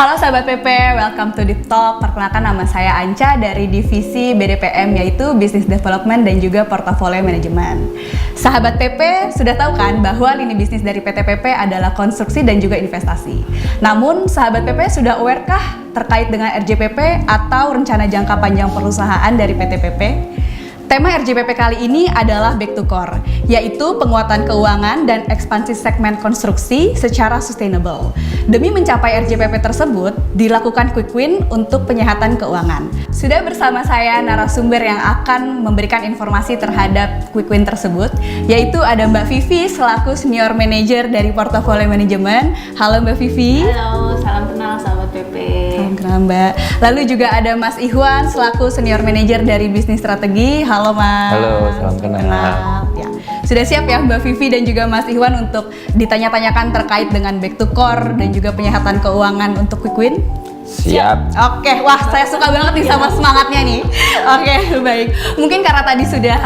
Halo sahabat PP, welcome to Deep Talk. Perkenalkan, nama saya Anca dari divisi BDPM, yaitu Business Development dan juga Portfolio Management. Sahabat PP sudah tahu kan bahwa lini bisnis dari PT PP adalah konstruksi dan juga investasi. Namun sahabat PP sudah aware kah terkait dengan RJPP atau rencana jangka panjang perusahaan dari PT PP? Tema RJPP kali ini adalah Back to Core, yaitu penguatan keuangan dan ekspansi segmen konstruksi secara sustainable. Demi mencapai RJPP tersebut, dilakukan quick win untuk penyehatan keuangan. Sudah bersama saya narasumber yang akan memberikan informasi terhadap quick win tersebut, yaitu ada Mbak Vivi selaku Senior Manager dari Portfolio Management. Halo Mbak Vivi. Halo, salam kenal sahabat PP. Salam kenal Mbak. Lalu juga ada Mas Ihwan selaku Senior Manager dari Bisnis Strategi. Halo Mas. Halo, salam kenal. Ya. Sudah siap ya Mbak Vivi dan juga Mas Ihwan untuk ditanya-tanyakan terkait dengan Back to Core dan juga penyehatan keuangan untuk quick win? Siap. Oke, wah saya suka banget nih sama semangatnya nih. Oke, baik. Mungkin karena tadi sudah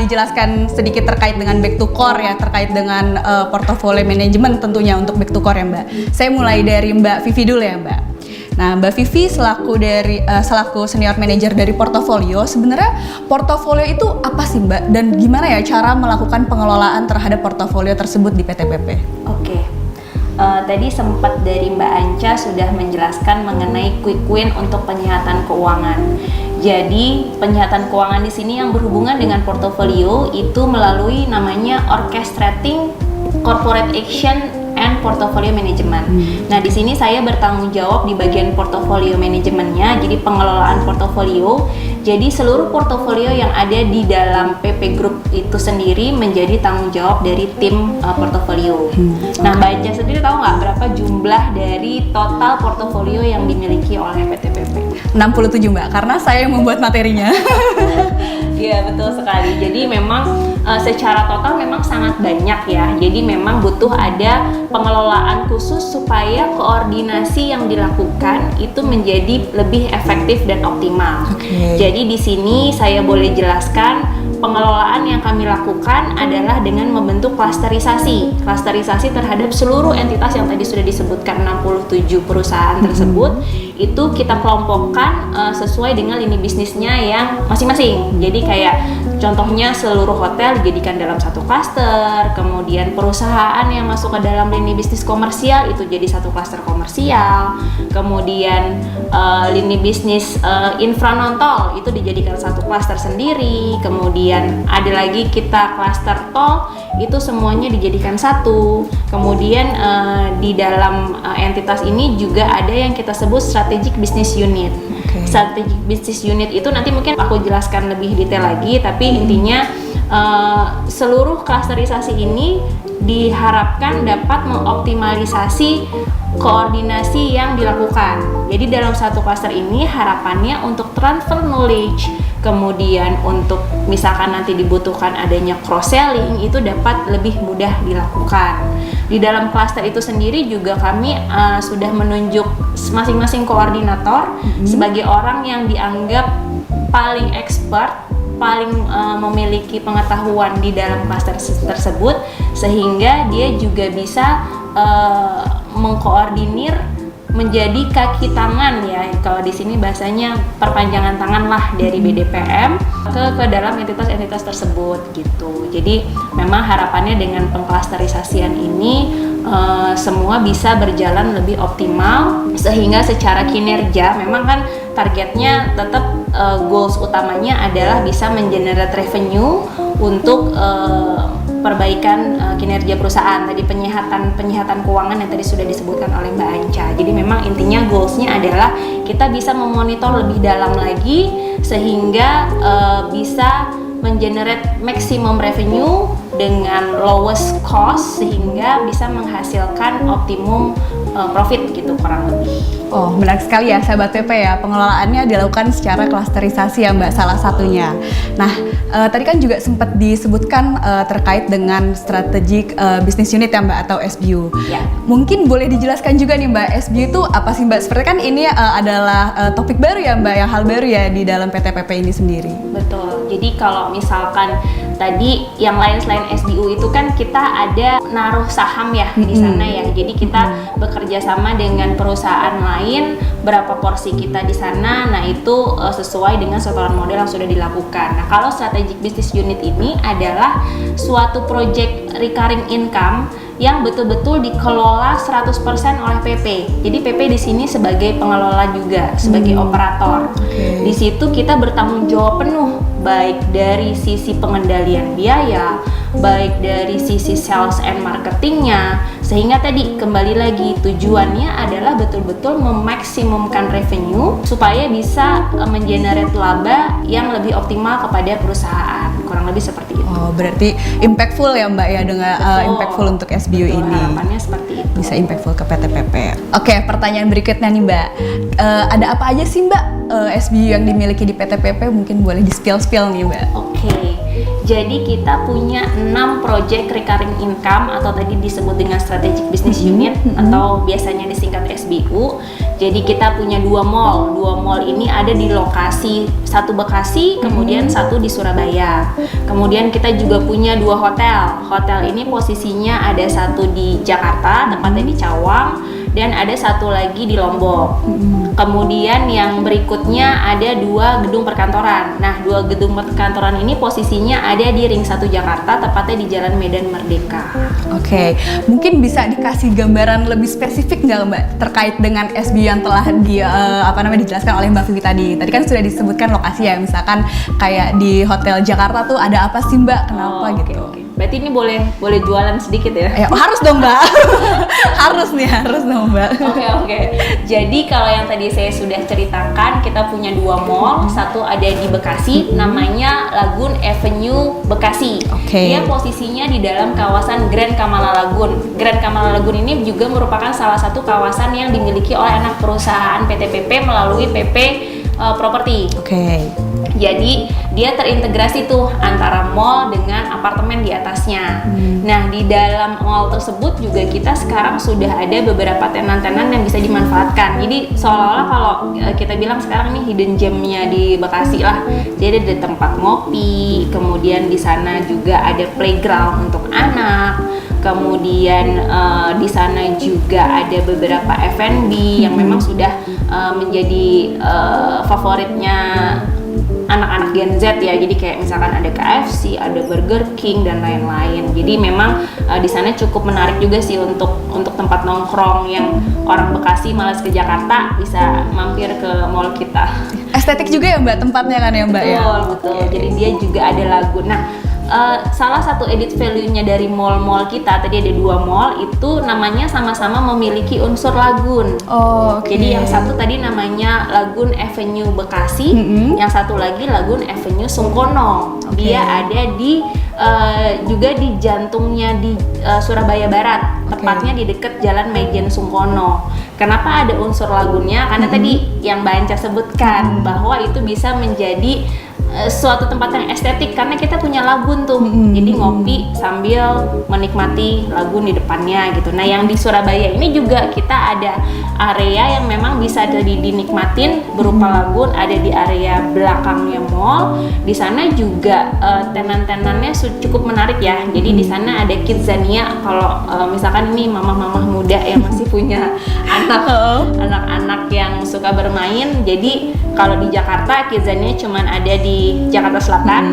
dijelaskan sedikit terkait dengan Back to Core ya, terkait dengan portfolio management tentunya untuk Back to Core ya Mbak. Saya mulai dari Mbak Vivi dulu ya Mbak. Nah, Mbak Vivi selaku senior manager dari portofolio, sebenarnya portofolio itu apa sih Mbak? Dan gimana ya cara melakukan pengelolaan terhadap portofolio tersebut di PT PP? Oke. Tadi sempat dari Mbak Anca sudah menjelaskan mengenai quick win untuk penyehatan keuangan. Jadi penyehatan keuangan di sini yang berhubungan dengan portofolio itu melalui namanya orchestrating corporate action and portfolio management. Nah, di sini saya bertanggung jawab di bagian portfolio manajemennya, jadi pengelolaan portofolio. Jadi seluruh portofolio yang ada di dalam PP Group itu sendiri menjadi tanggung jawab dari tim portofolio. Nah, Mbak Anca sendiri tahu nggak berapa jumlah dari total portofolio yang dimiliki oleh PT PP? 67 Mbak, karena saya yang membuat materinya. Iya, betul sekali. Jadi memang secara total memang sangat banyak ya. Jadi memang butuh ada pengelolaan khusus supaya koordinasi yang dilakukan itu menjadi lebih efektif dan optimal. Jadi di sini saya boleh jelaskan pengelolaan yang kami lakukan adalah dengan membentuk klasterisasi terhadap seluruh entitas yang tadi sudah disebutkan 67 perusahaan tersebut. Itu kita kelompokkan sesuai dengan lini bisnisnya yang masing-masing. Jadi kayak contohnya seluruh hotel dijadikan dalam satu klaster, kemudian perusahaan yang masuk ke dalam lini bisnis komersial itu jadi satu klaster komersial, kemudian lini bisnis infra non tol itu dijadikan satu klaster sendiri, kemudian ada lagi kita klaster tol itu semuanya dijadikan satu. Kemudian di dalam entitas ini juga ada yang kita sebut strategic business unit. Strategic business unit itu nanti mungkin aku jelaskan lebih detail lagi, tapi intinya seluruh klasterisasi ini diharapkan dapat mengoptimalisasi koordinasi yang dilakukan. Jadi dalam satu klaster ini harapannya untuk transfer knowledge, kemudian untuk misalkan nanti dibutuhkan adanya cross selling itu dapat lebih mudah dilakukan. Di dalam klaster itu sendiri juga kami sudah menunjuk masing-masing koordinator sebagai orang yang dianggap paling expert, paling memiliki pengetahuan di dalam klaster tersebut, sehingga dia juga bisa mengkoordinir menjadi kaki tangan ya, kalau di sini bahasanya perpanjangan tangan lah dari BDPM ke dalam entitas-entitas tersebut gitu. Jadi memang harapannya dengan pengklasterisasian ini semua bisa berjalan lebih optimal, sehingga secara kinerja memang kan targetnya tetap goals utamanya adalah bisa mengenerate revenue untuk perbaikan kinerja perusahaan. Tadi penyehatan keuangan yang tadi sudah disebutkan oleh Mbak Anca. Jadi memang intinya goalsnya adalah kita bisa memonitor lebih dalam lagi sehingga bisa mengenerate maximum revenue dengan lowest cost sehingga bisa menghasilkan optimum profit gitu kurang lebih. Oh, menarik sekali ya sahabat PP ya, pengelolaannya dilakukan secara klasterisasi ya Mbak, salah satunya. Nah, tadi kan juga sempat disebutkan terkait dengan strategic business unit ya Mbak, atau SBU. Ya. Mungkin boleh dijelaskan juga nih Mbak, SBU itu apa sih Mbak? Seperti kan ini adalah topik baru ya Mbak, yang hal baru ya di dalam PT PP ini sendiri. Betul. Jadi kalau misalkan tadi yang lain selain SBU itu kan kita ada naruh saham ya di sana ya. Jadi kita bekerja sama dengan perusahaan lain, berapa porsi kita di sana. Nah, itu sesuai dengan setoran modal yang sudah dilakukan. Nah, kalau strategic business unit ini adalah suatu project recurring income yang betul-betul dikelola 100% oleh PP. Jadi PP di sini sebagai pengelola juga, sebagai operator. Di situ kita bertanggung jawab penuh, baik dari sisi pengendalian biaya, baik dari sisi sales and marketingnya, sehingga tadi kembali lagi tujuannya adalah betul-betul memaksimumkan revenue supaya bisa mengenerate laba yang lebih optimal kepada perusahaan. Kurang lebih seperti itu. Oh, berarti impactful ya Mbak ya dengan impactful untuk SBU Betul, ini. harapannya seperti itu. Bisa impactful ke PTPP. Oke, pertanyaan berikutnya nih Mbak. Ada apa aja sih Mbak SBU yang dimiliki di PTPP? Mungkin boleh di-spill nih Mbak. Oke, jadi kita punya 6 project recurring income atau tadi disebut dengan strategic business unit atau biasanya disingkat SBU. Jadi kita punya 2 mall. 2 mall ini ada di lokasi, satu Bekasi, kemudian satu di Surabaya. Kemudian kita juga punya 2 hotel. Hotel ini posisinya ada satu di Jakarta, tepatnya di Cawang, dan ada satu lagi di Lombok. Kemudian yang berikutnya ada 2 gedung perkantoran. Nah, 2 gedung perkantoran ini posisinya ada di Ring 1 Jakarta, tepatnya di Jalan Medan Merdeka. Oke, mungkin bisa dikasih gambaran lebih spesifik nggak Mbak terkait dengan SBU yang telah dijelaskan oleh Mbak Vivi tadi. Tadi kan sudah disebutkan lokasi ya, misalkan kayak di Hotel Jakarta tuh ada apa sih Mbak? Kenapa gitu? Oke. Berarti ini boleh jualan sedikit ya? Harus dong Mbak. harus dong Mbak. Oke. Jadi kalau yang tadi saya sudah ceritakan, kita punya 2 mall, satu ada di Bekasi, namanya Lagoon Avenue Bekasi. Dia posisinya di dalam kawasan Grand Kamala Lagoon. Grand Kamala Lagoon ini juga merupakan salah satu kawasan yang dimiliki oleh anak perusahaan PTPP melalui PP Property. Jadi dia terintegrasi tuh antara mall dengan apartemen di atasnya. Nah, di dalam mall tersebut juga kita sekarang sudah ada beberapa tenan-tenan yang bisa dimanfaatkan. Jadi seolah-olah kalau kita bilang sekarang nih hidden gem-nya di Bekasi lah. Jadi ada tempat ngopi, kemudian di sana juga ada playground untuk anak. Kemudian di sana juga ada beberapa F&B yang memang sudah menjadi favoritnya anak-anak Gen Z ya. Jadi kayak misalkan ada KFC, ada Burger King dan lain-lain. Jadi memang di sana cukup menarik juga sih untuk tempat nongkrong yang orang Bekasi malas ke Jakarta bisa mampir ke mall kita. Estetik juga ya Mbak tempatnya kan ya Mbak? Betul. Jadi dia juga ada lagu. Nah, salah satu edit value-nya dari mall-mall kita, tadi ada 2 mall itu namanya sama-sama memiliki unsur lagun. Jadi yang satu tadi namanya Lagoon Avenue Bekasi, yang satu lagi Lagoon Avenue Sungkono. Dia ada di juga di jantungnya di Surabaya Barat, tepatnya di dekat Jalan Majen Sungkono. Kenapa ada unsur lagunnya? Karena tadi yang Mbak Anca sebutkan bahwa itu bisa menjadi suatu tempat yang estetik karena kita punya lagun tuh. Jadi ngopi sambil menikmati lagun di depannya gitu. Nah, yang di Surabaya ini juga kita ada area yang memang bisa dinikmatin berupa lagun, ada di area belakangnya mall. Di sana juga tenan-tenannya cukup menarik ya. Jadi di sana ada Kidzania. Kalau misalkan ini mama-mama muda yang masih punya anak-anak yang suka bermain. Jadi kalau di Jakarta Kidzania cuman ada di Jakarta Selatan.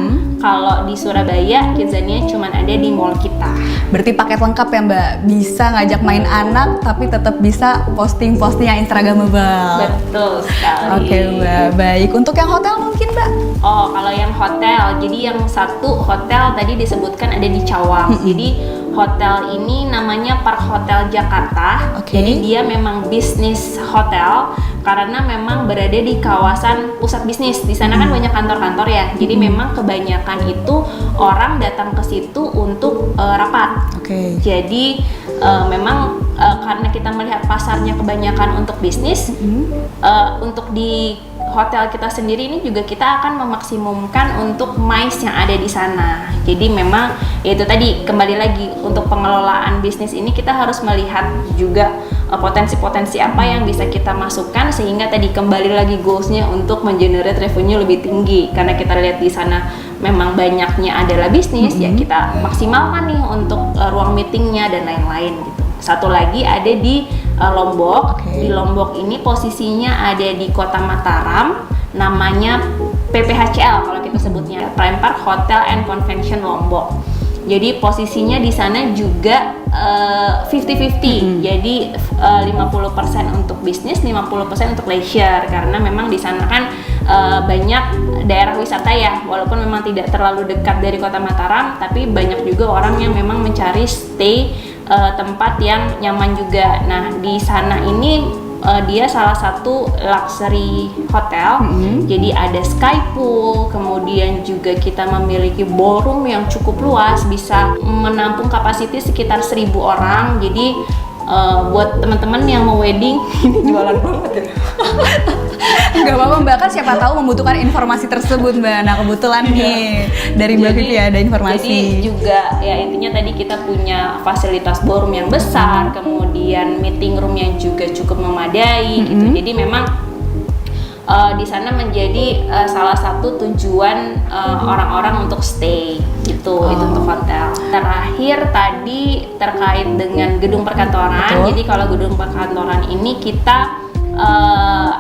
Kalau di Surabaya Kidzania cuman ada di mall kita. Berarti paket lengkap ya Mbak, bisa ngajak main anak tapi tetap bisa posting-posting yang instagramable. Betul sekali. Oke Mbak, baik. Untuk yang hotel mungkin Mbak? Kalau yang hotel, jadi yang satu hotel tadi disebutkan ada di Cawang. Jadi hotel ini namanya Park Hotel Jakarta. Jadi dia memang bisnis hotel karena memang berada di kawasan pusat bisnis. Di sana kan banyak kantor-kantor ya. Jadi memang kebanyakan itu orang datang ke situ untuk rapat. Jadi memang karena kita melihat pasarnya kebanyakan untuk bisnis, untuk di hotel kita sendiri ini juga kita akan memaksimumkan untuk MICE yang ada di sana. Jadi memang yaitu tadi kembali lagi untuk pengelolaan bisnis ini kita harus melihat juga potensi-potensi apa yang bisa kita masukkan sehingga tadi kembali lagi goalsnya untuk mengenerate revenue lebih tinggi karena kita lihat di sana memang banyaknya adalah bisnis, ya kita maksimalkan nih untuk ruang meetingnya dan lain-lain gitu. Satu lagi ada di Lombok. Di Lombok ini posisinya ada di Kota Mataram, namanya PPHCL kalau kita sebutnya, Prime Park Hotel and Convention Lombok. Jadi posisinya di sana juga 50-50. Jadi 50% untuk bisnis, 50% untuk leisure, karena memang di sana kan banyak daerah wisata ya, walaupun memang tidak terlalu dekat dari Kota Mataram, tapi banyak juga orang yang memang mencari stay tempat yang nyaman juga. Nah, di sana ini dia salah satu luxury hotel. Jadi ada sky pool, kemudian juga kita memiliki ballroom yang cukup luas, bisa menampung kapasiti sekitar 1.000 orang. Jadi buat teman-teman yang mau wedding, ini jualan banget ya. Gak apa-apa Mbak, kan siapa tahu membutuhkan informasi tersebut Mbak. Nah kebetulan nih dari Mbak Vivi ada informasi. Jadi juga ya intinya tadi kita punya fasilitas ballroom yang besar, kemudian meeting room yang juga cukup memadai gitu. Jadi memang di sana menjadi salah satu tujuan orang-orang untuk stay gitu. Itu untuk hotel. Terakhir tadi terkait dengan gedung perkantoran. Jadi kalau gedung perkantoran ini kita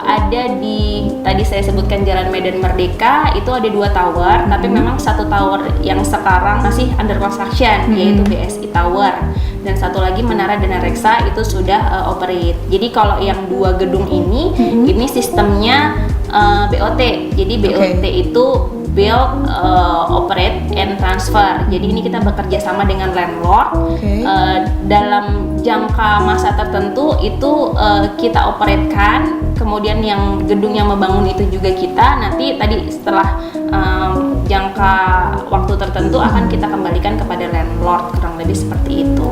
ada di, tadi saya sebutkan Jalan Medan Merdeka, itu ada 2 tower, tapi memang satu tower yang sekarang masih under construction, yaitu BSI Tower, dan satu lagi Menara Dana Reksa itu sudah operate. Jadi kalau yang 2 gedung ini sistemnya BOT. Jadi BOT itu build, operate, and transfer. Jadi ini kita bekerja sama dengan landlord. Dalam jangka masa tertentu itu kita operatekan, kemudian yang gedung yang membangun itu juga kita. Nanti tadi setelah jangka waktu tertentu akan kita kembalikan kepada landlord, kurang lebih seperti itu.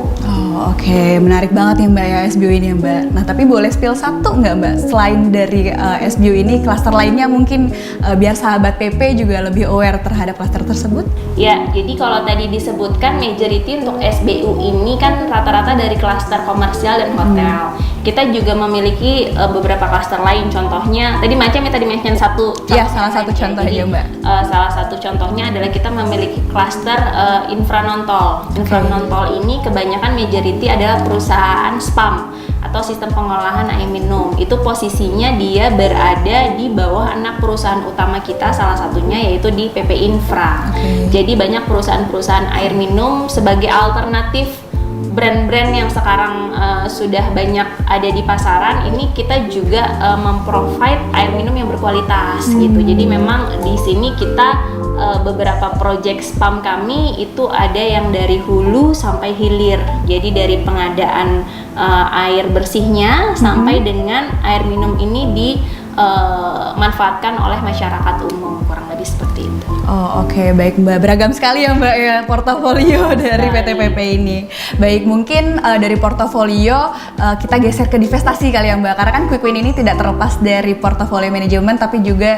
Menarik banget ya Mbak ya SBO ini ya Mbak. Nah tapi boleh spill satu nggak Mbak, selain dari SBO ini, klaster lainnya mungkin biar sahabat PP juga lebih aware terhadap klaster tersebut? Ya, jadi kalau tadi disebutkan majority untuk SBU ini kan rata-rata dari klaster komersial dan hotel. Kita juga memiliki beberapa klaster lain, contohnya tadi macam yang tadi mention satu contoh. Iya, salah satu contoh aja Mbak. Salah satu contohnya adalah kita memiliki klaster infra non-tol. Infra non-tol ini kebanyakan majority adalah perusahaan SPAM atau sistem pengolahan air minum. Itu posisinya dia berada di bawah anak perusahaan utama kita, salah satunya yaitu di PP Infra. Jadi banyak perusahaan-perusahaan air minum sebagai alternatif brand-brand yang sekarang sudah banyak ada di pasaran. Ini kita juga memprovide air minum yang berkualitas gitu. Jadi memang di sini kita beberapa project spam kami itu ada yang dari hulu sampai hilir. Jadi dari pengadaan air bersihnya sampai dengan air minum ini dimanfaatkan oleh masyarakat umum, kurang lebih seperti itu. Baik Mbak, beragam sekali ya Mbak ya portofolio dari PTPP ini. Baik, mungkin dari portofolio kita geser ke divestasi kali ya Mbak, karena kan Quick Win ini tidak terlepas dari portofolio manajemen tapi juga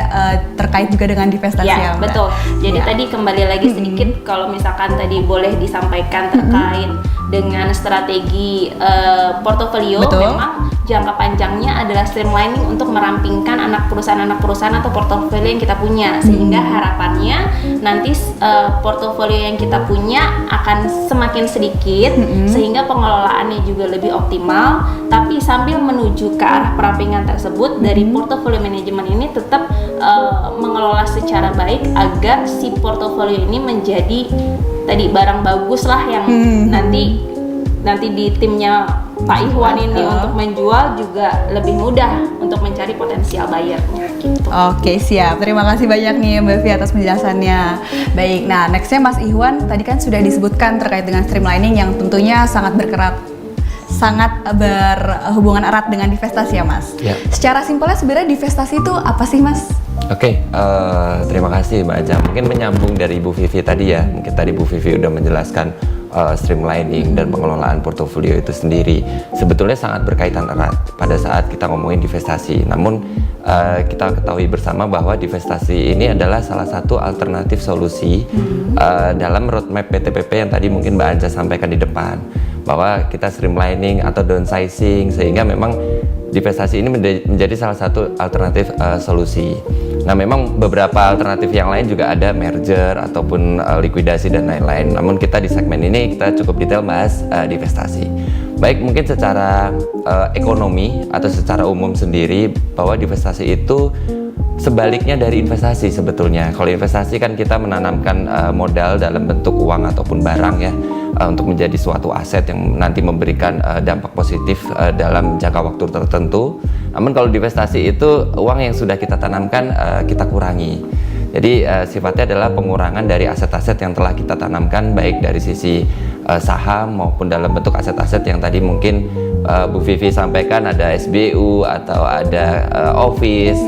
terkait juga dengan divestasi ya Mbak. Betul. Jadi tadi kembali lagi sedikit, kalau misalkan tadi boleh disampaikan terkait dengan strategi portofolio. Memang jangka panjangnya adalah streamlining untuk merampingkan anak perusahaan atau portofolio yang kita punya, sehingga harapannya nanti portofolio yang kita punya akan semakin sedikit, sehingga pengelolaannya juga lebih optimal. Tapi sambil menuju ke arah perampingan tersebut, dari portofolio manajemen ini tetap mengelola secara baik agar si portofolio ini menjadi tadi barang bagus lah yang nanti di timnya Pak Ihwan ini untuk menjual juga lebih mudah untuk mencari potensial buyernya gitu. Siap. Terima kasih banyak nih Mbak Vi atas penjelasannya. Baik, nah nextnya Mas Ihwan, tadi kan sudah disebutkan terkait dengan streamlining yang tentunya sangat berhubungan erat dengan divestasi ya Mas. Secara simpelnya sebenarnya divestasi itu apa sih Mas? Terima kasih Mbak Aja. Mungkin menyambung dari Bu Vivi tadi ya. Mungkin tadi Bu Vivi udah menjelaskan streamlining dan pengelolaan portofolio itu sendiri sebetulnya sangat berkaitan erat pada saat kita ngomongin divestasi. Namun kita ketahui bersama bahwa divestasi ini adalah salah satu alternatif solusi dalam roadmap PTPP yang tadi mungkin Mbak Anja sampaikan di depan, bahwa kita streamlining atau downsizing sehingga memang divestasi ini menjadi salah satu alternatif solusi. Nah, memang beberapa alternatif yang lain juga ada merger ataupun likuidasi dan lain-lain. Namun kita di segmen ini kita cukup detail bahas divestasi. Baik, mungkin secara ekonomi atau secara umum sendiri bahwa divestasi itu sebaliknya dari investasi sebetulnya. Kalau investasi kan kita menanamkan modal dalam bentuk uang ataupun barang ya, untuk menjadi suatu aset yang nanti memberikan dampak positif dalam jangka waktu tertentu. Namun kalau divestasi itu uang yang sudah kita tanamkan kita kurangi. Jadi sifatnya adalah pengurangan dari aset-aset yang telah kita tanamkan, baik dari sisi saham maupun dalam bentuk aset-aset yang tadi mungkin Bu Vivi sampaikan, ada SBU atau ada office,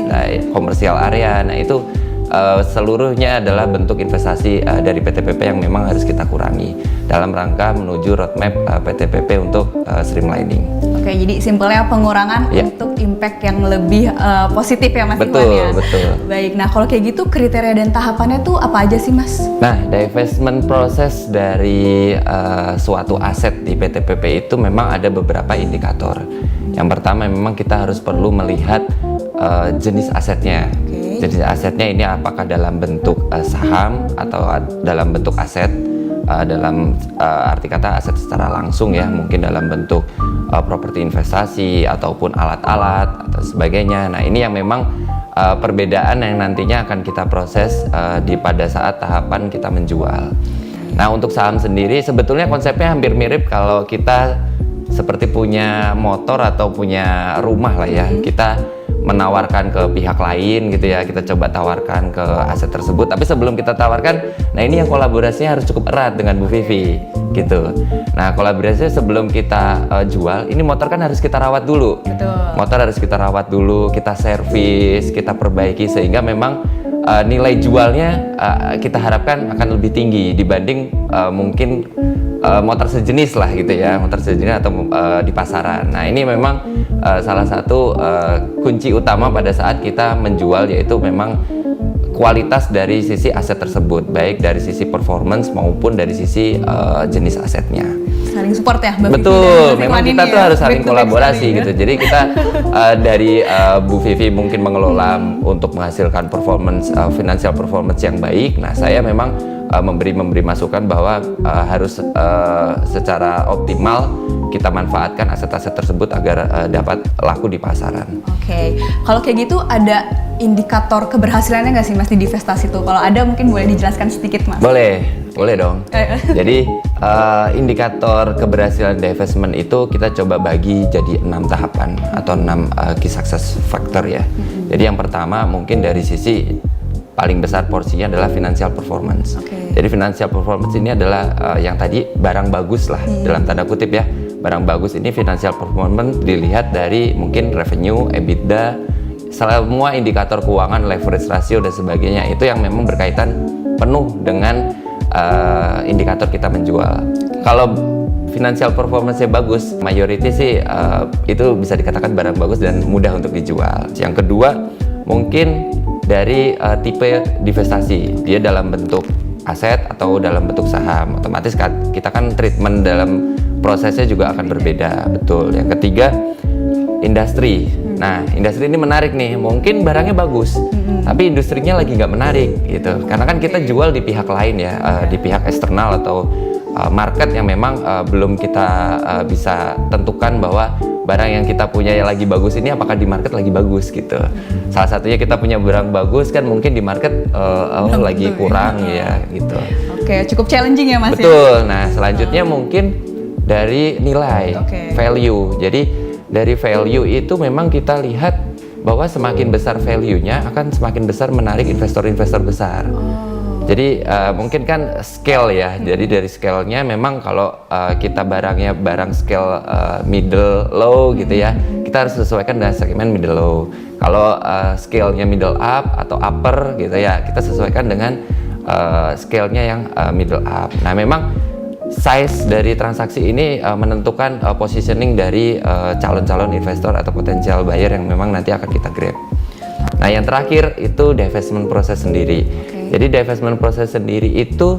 komersial area. Nah, itu seluruhnya adalah bentuk investasi dari PT PP yang memang harus kita kurangi dalam rangka menuju roadmap PT PP untuk streamlining. Oke, jadi simpelnya pengurangan untuk impact yang lebih positif ya Mas Iwan ya? Betul. Baik, nah kalau kayak gitu kriteria dan tahapannya tuh apa aja sih Mas? Nah, divestment proses dari suatu aset di PT PP itu memang ada beberapa indikator. Yang pertama memang kita harus perlu melihat jenis asetnya. Jenis asetnya ini apakah dalam bentuk saham atau dalam bentuk aset, dalam arti kata aset secara langsung ya, mungkin dalam bentuk properti investasi ataupun alat-alat atau sebagainya. Nah, ini yang memang perbedaan yang nantinya akan kita proses pada saat tahapan kita menjual. Nah, untuk saham sendiri sebetulnya konsepnya hampir mirip kalau kita seperti punya motor atau punya rumah lah ya. Kita menawarkan ke pihak lain gitu ya, kita coba tawarkan ke aset tersebut. Tapi sebelum kita tawarkan, nah ini yang kolaborasinya harus cukup erat dengan Bu Vivi gitu. Nah, kolaborasinya sebelum kita jual, ini motor kan harus kita rawat dulu. Betul. Motor harus kita rawat dulu, kita servis, kita perbaiki sehingga memang nilai jualnya kita harapkan akan lebih tinggi dibanding mungkin motor sejenis lah gitu ya, motor sejenis atau di pasaran. Nah, ini memang salah satu kunci utama pada saat kita menjual, yaitu memang kualitas dari sisi aset tersebut, baik dari sisi performance maupun dari sisi jenis asetnya. Saling support ya, Mbak Betul, Vivi, memang kita tuh harus saling kolaborasi gitu. Jadi kita dari Bu Vivi mungkin mengelola untuk menghasilkan performance, financial performance yang baik. Nah, saya memang memberi masukan bahwa harus secara optimal kita manfaatkan aset-aset tersebut agar dapat laku di pasaran. Oke, kalau kayak gitu ada indikator keberhasilannya nggak sih Mas di divestasi itu? Kalau ada mungkin boleh dijelaskan sedikit Mas. Boleh dong. Jadi indikator keberhasilan divestment itu kita coba bagi jadi 6 tahapan atau 6 key success factor ya. Jadi yang pertama mungkin dari sisi paling besar porsinya adalah financial performance. Jadi financial performance ini adalah yang tadi barang bagus lah dalam tanda kutip ya. Barang bagus ini financial performance dilihat dari mungkin revenue, EBITDA, semua indikator keuangan, leverage ratio dan sebagainya. Itu yang memang berkaitan penuh dengan indikator kita menjual. Kalau financial performance-nya bagus, mayority sih itu bisa dikatakan barang bagus dan mudah untuk dijual. Yang kedua mungkin dari tipe divestasi, dia dalam bentuk aset atau dalam bentuk saham. Otomatis kita kan treatment dalam prosesnya juga akan berbeda, betul. Yang ketiga, industri. Nah, industri ini menarik nih, mungkin barangnya bagus, tapi industrinya lagi nggak menarik gitu. Karena kan kita jual di pihak lain ya, di pihak eksternal atau market yang memang belum kita bisa tentukan bahwa barang yang kita punya yang lagi bagus ini apakah di market lagi bagus gitu. Salah satunya kita punya barang bagus kan mungkin di market lagi kurang ya gitu. Oke, cukup challenging ya Mas. Betul. Nah, selanjutnya mungkin dari nilai, value. Jadi dari value itu memang kita lihat bahwa semakin besar value-nya akan semakin besar menarik investor-investor besar. Jadi mungkin kan scale ya. Jadi dari scale-nya memang kalau kita barangnya barang scale middle low gitu ya, kita harus sesuaikan dengan segmen middle low. Kalau scale-nya middle up atau upper gitu ya, kita sesuaikan dengan scale-nya yang middle up. Nah, memang size dari transaksi ini menentukan positioning dari calon-calon investor atau potensial buyer yang memang nanti akan kita grab. Nah, yang terakhir itu divestment proses sendiri. Jadi divestment proses sendiri itu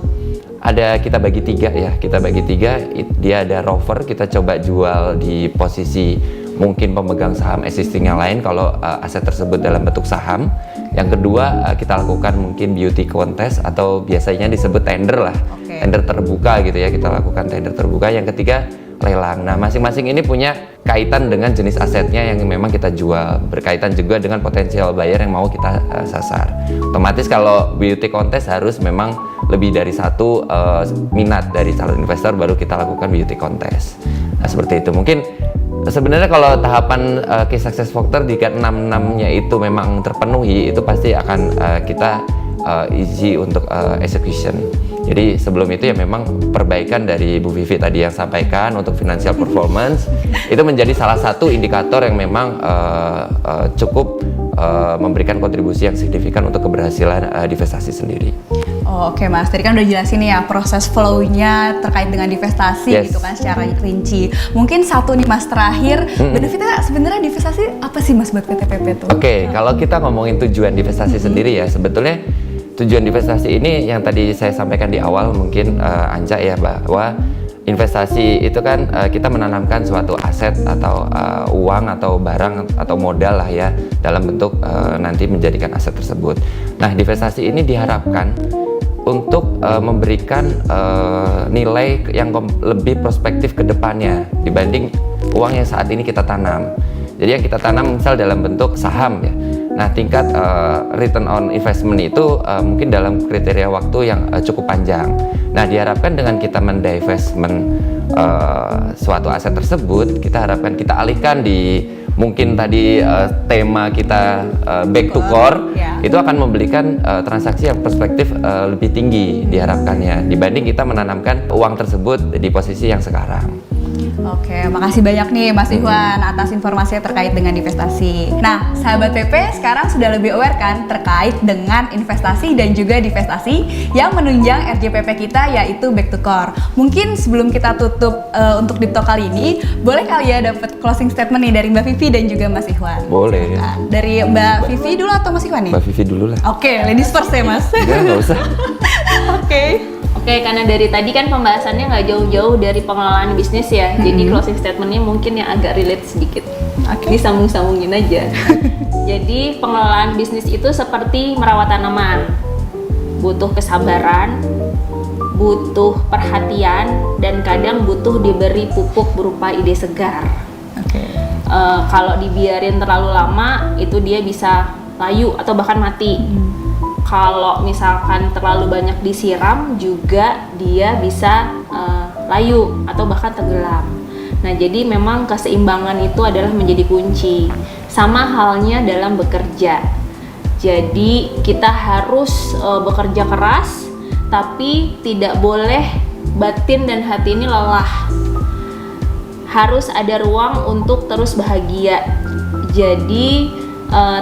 ada, kita bagi 3 ya. Kita bagi 3, dia ada rover, kita coba jual di posisi mungkin pemegang saham existing yang lain kalau aset tersebut dalam bentuk saham. Yang kedua, kita lakukan mungkin beauty contest atau biasanya disebut tender lah. Tender terbuka gitu ya, kita lakukan tender terbuka. Yang ketiga, lelang. Nah, masing-masing ini punya kaitan dengan jenis asetnya yang memang kita jual, berkaitan juga dengan potensial buyer yang mau kita sasar. Otomatis kalau beauty contest harus memang lebih dari satu minat dari calon investor baru kita lakukan beauty contest. Nah, seperti itu. Mungkin sebenarnya kalau tahapan key success factor jika 6-6-nya itu memang terpenuhi, itu pasti akan kita easy untuk execution. Jadi sebelum itu ya memang perbaikan dari Bu Vivi tadi yang sampaikan untuk financial performance itu menjadi salah satu indikator yang memang cukup memberikan kontribusi yang signifikan untuk keberhasilan divestasi sendiri. Oh, oke Mas, tadi kan udah jelasin nih ya proses flow-nya terkait dengan divestasi gitu kan secara rinci. Mungkin satu nih Mas terakhir, benefitnya sebenarnya divestasi apa sih Mas buat PTPP tuh? Oke, kalau kita ngomongin tujuan divestasi sendiri ya, sebetulnya tujuan divestasi ini yang tadi saya sampaikan di awal mungkin Anca ya, bahwa investasi itu kan kita menanamkan suatu aset atau uang atau barang atau modal lah ya dalam bentuk nanti menjadikan aset tersebut. Nah, divestasi ini diharapkan untuk memberikan nilai yang lebih prospektif ke depannya dibanding uang yang saat ini kita tanam. Jadi yang kita tanam misal dalam bentuk saham ya. Nah, tingkat return on investment itu mungkin dalam kriteria waktu yang cukup panjang. Nah, diharapkan dengan kita mendivestment suatu aset tersebut, kita harapkan kita alihkan di mungkin tadi tema kita back to core, itu akan memberikan transaksi yang perspektif lebih tinggi diharapkannya dibanding kita menanamkan uang tersebut di posisi yang sekarang. Oke, makasih banyak nih Mas Ihwan atas informasinya terkait dengan investasi. Nah, sahabat PP sekarang sudah lebih aware kan terkait dengan investasi dan juga divestasi yang menunjang RJPP kita yaitu back to core. Mungkin sebelum kita tutup untuk Deep Talk kali ini, boleh kali ya dapat closing statement nih dari Mbak Vivi dan juga Mas Ihwan. Boleh. Nah, dari Mbak Vivi dulu atau Mas Ihwan nih? Mbak Vivi dulu lah. Oke, ladies first ya Mas. Enggak, nggak usah. Oke, karena dari tadi kan pembahasannya nggak jauh-jauh dari pengelolaan bisnis ya, jadi closing statementnya mungkin yang agak relate sedikit. Disambung-sambungin aja. Jadi pengelolaan bisnis itu seperti merawat tanaman, butuh kesabaran, butuh perhatian, dan kadang butuh diberi pupuk berupa ide segar. Kalau dibiarin terlalu lama, itu dia bisa layu atau bahkan mati. Kalau misalkan terlalu banyak disiram juga dia bisa layu atau bahkan tenggelam. Nah, jadi memang keseimbangan itu adalah menjadi kunci. Sama halnya dalam bekerja. Jadi kita harus bekerja keras, tapi tidak boleh batin dan hati ini lelah. Harus ada ruang untuk terus bahagia. Jadi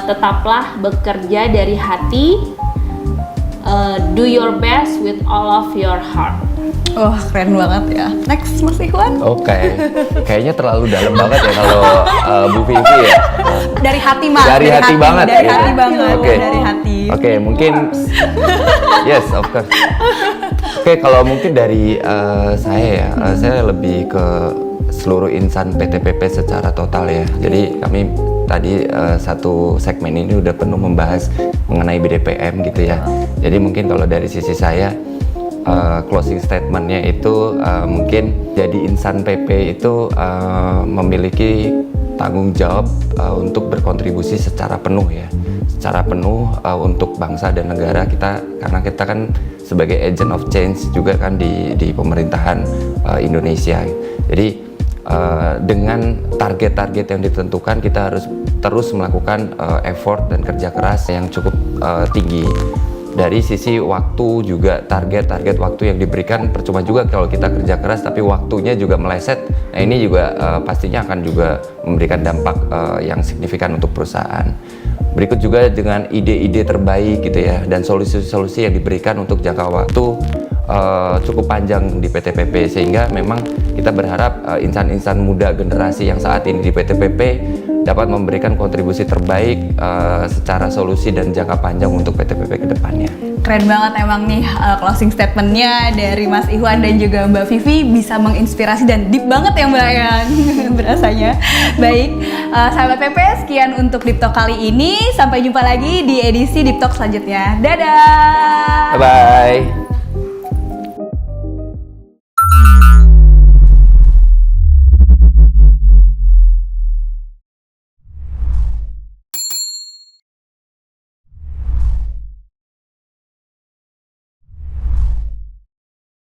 tetaplah bekerja dari hati. Do your best with all of your heart. Wah, keren banget ya. Next, Mas Ihwan. Oke. Kayaknya terlalu dalam banget ya kalau Bu Vivi ya. Dari hati Mas. Dari hati banget. Dari ya. hati banget. Oke. Dari hati. Oke, mungkin yes, of course. Oke, kalau mungkin dari saya ya, saya lebih ke seluruh insan PTPP secara total ya. Jadi kami tadi satu segmen ini udah penuh membahas mengenai BDPM gitu ya. Jadi mungkin kalau dari sisi saya closing statementnya itu mungkin jadi insan PP itu memiliki tanggung jawab untuk berkontribusi secara penuh ya, secara penuh untuk bangsa dan negara kita, karena kita kan sebagai agent of change juga kan di pemerintahan Indonesia. Jadi dengan target-target yang ditentukan kita harus terus melakukan effort dan kerja keras yang cukup tinggi. Dari sisi waktu juga target-target waktu yang diberikan percuma juga kalau kita kerja keras tapi waktunya juga meleset. Nah, ini juga pastinya akan juga memberikan dampak yang signifikan untuk perusahaan. Berikut juga dengan ide-ide terbaik gitu ya, dan solusi-solusi yang diberikan untuk jangka waktu cukup panjang di PTPP, sehingga memang kita berharap insan-insan muda generasi yang saat ini di PTPP dapat memberikan kontribusi terbaik secara solusi dan jangka panjang untuk PTPP ke depannya. Keren banget emang nih closing statementnya dari Mas Ihwan dan juga Mbak Vivi bisa menginspirasi dan deep banget ya Mbak ya berasanya. Baik, sahabat PP, sekian untuk Deep Talk kali ini. Sampai jumpa lagi di edisi Deep Talk selanjutnya. Dadah! Bye-bye.